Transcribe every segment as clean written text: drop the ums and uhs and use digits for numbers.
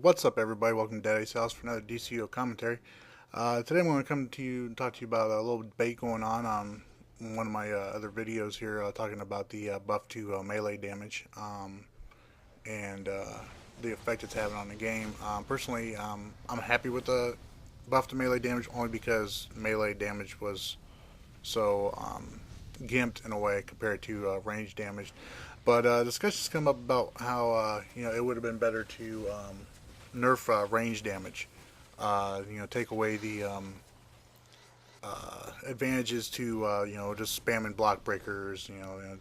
What's up, everybody? Welcome to Daddy's House for another DCO commentary. Today I'm going to come to you and talk to you about a little debate going on one of my other videos here, talking about the buff to melee damage and the effect it's having on the game. Personally, I'm happy with the buff to melee damage only because melee damage was so gimped in a way compared to range damage. But discussions come up about how it would have been better to nerf range damage. Take away the advantages to just spamming block breakers.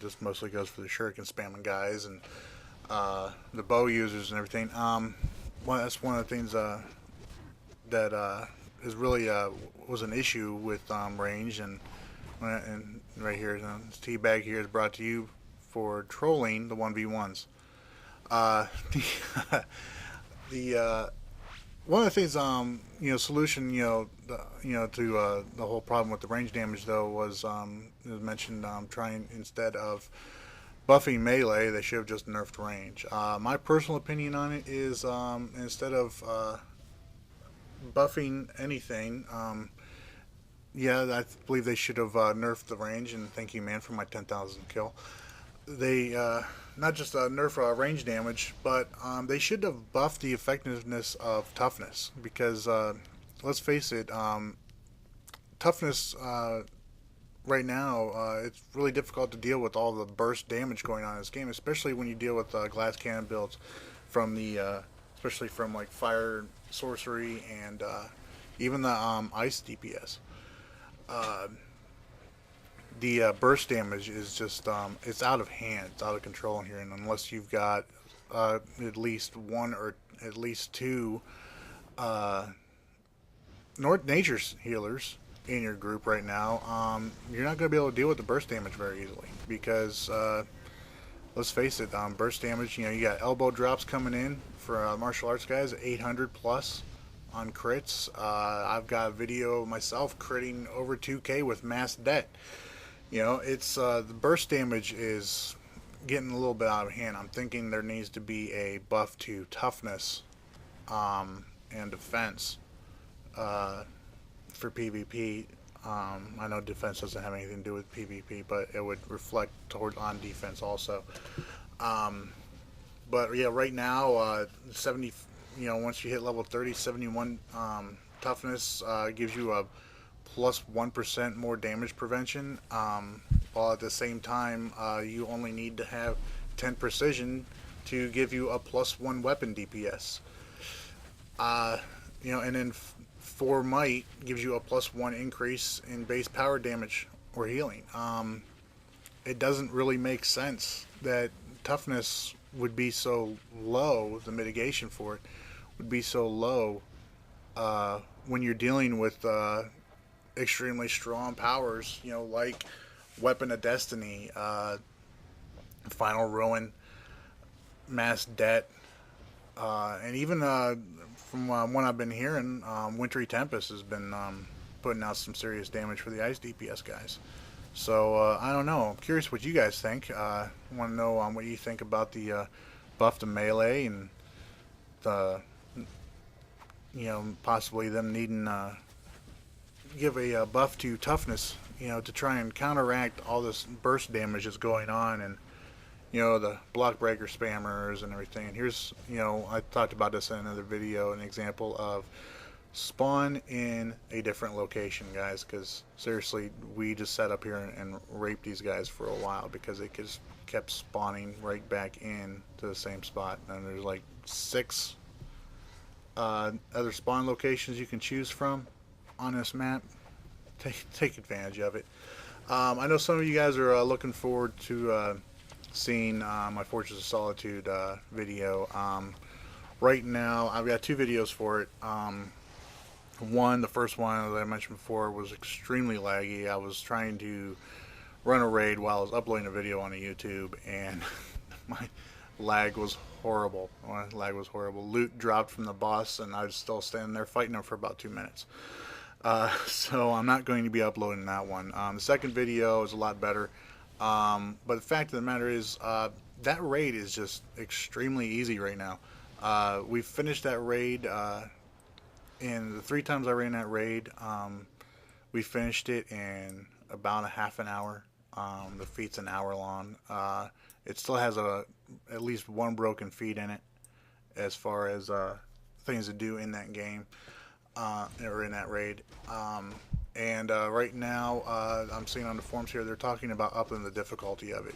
Just mostly goes for the shuriken spamming guys and the bow users and everything. That's one of the things that is really was an issue with range and right here, this teabag here is brought to you for trolling the 1v1s. Uh, the one of the things, solution, to the whole problem with the range damage though was, as mentioned, trying instead of buffing melee, they should have just nerfed range. My personal opinion on it is, instead of buffing anything, yeah, I believe they should have nerfed the range. And thank you, man, for my 10,000 kill. They not just nerf range damage, but they should have buffed the effectiveness of toughness because let's face it, toughness right now it's really difficult to deal with all the burst damage going on in this game, especially when you deal with glass cannon builds from the especially from like fire sorcery and even the ice DPS. Uh, the burst damage is just it's out of hand, it's out of control in here, and unless you've got at least one or at least two uh, North Nature's healers in your group right now, you're not going to be able to deal with the burst damage very easily because let's face it, burst damage. You got elbow drops coming in for martial arts guys, 800 plus on crits. I've got a video of myself critting over 2K with mass debt. It's the burst damage is getting a little bit out of hand. I'm thinking there needs to be a buff to toughness and defense for PvP. I know defense doesn't have anything to do with PvP, but it would reflect toward on defense also. But yeah, right now, 70. Once you hit level 30, 71 toughness gives you a plus 1% more damage prevention. While at the same time, you only need to have 10 precision to give you a plus 1 weapon DPS. And then 4 might gives you a plus 1 increase in base power damage or healing. It doesn't really make sense that toughness would be so low, the mitigation for it would be so low when you're dealing with extremely strong powers, like Weapon of Destiny, Final Ruin, Mass Debt, and even from what I've been hearing, Wintry Tempest has been putting out some serious damage for the Ice DPS guys. So I don't know. I'm curious what you guys think. I want to know what you think about the buff to melee and the possibly them needing give a buff to toughness, to try and counteract all this burst damage that's going on, and the block breaker spammers and everything. And here's, I talked about this in another video, an example of spawn in a different location, guys, because seriously, we just sat up here and raped these guys for a while because they just kept spawning right back in to the same spot. And there's like 6 other spawn locations you can choose from on this map. Take advantage of it. I know some of you guys are looking forward to seeing my Fortress of Solitude video. Right now, I've got 2 videos for it. The first one that I mentioned before was extremely laggy. I was trying to run a raid while I was uploading a video on YouTube, and my lag was horrible. Loot dropped from the boss, and I was still standing there fighting him for about 2 minutes. So I'm not going to be uploading that one. The second video is a lot better. But the fact of the matter is, that raid is just extremely easy right now. We finished that raid, and the 3 times I ran that raid, we finished it in about a half an hour. The feat's an hour long. It still has at least one broken feat in it as far as things to do in that game, or in that raid. And right now, I'm seeing on the forums here they're talking about upping the difficulty of it.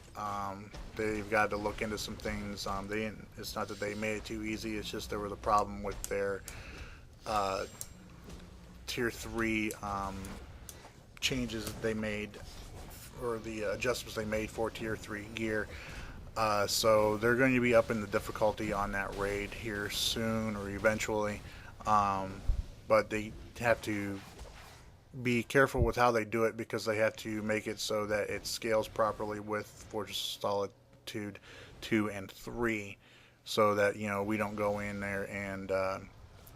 They've got to look into some things. They didn't, it's not that they made it too easy. It's just there was a problem with their uh, tier 3 changes that they made, or the adjustments they made for tier 3 gear. So they're going to be upping the difficulty on that raid here soon or eventually. But they have to be careful with how they do it, because they have to make it so that it scales properly with Fortress of Solitude 2 and 3, so that we don't go in there and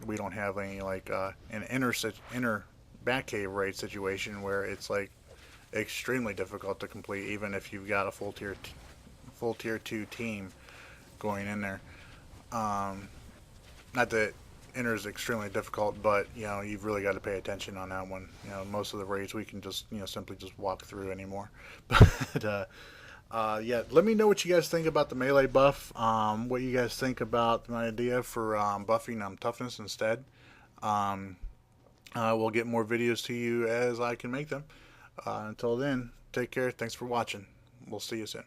we don't have any like an inner Batcave raid situation where it's like extremely difficult to complete, even if you've got a full tier 2 team going in there. Not that Inner is extremely difficult, but you've really got to pay attention on that one. Most of the raids we can just simply just walk through anymore. But yeah, let me know what you guys think about the melee buff. What you guys think about my idea for buffing Toughness instead. We'll get more videos to you as I can make them. Until then, take care. Thanks for watching. We'll see you soon.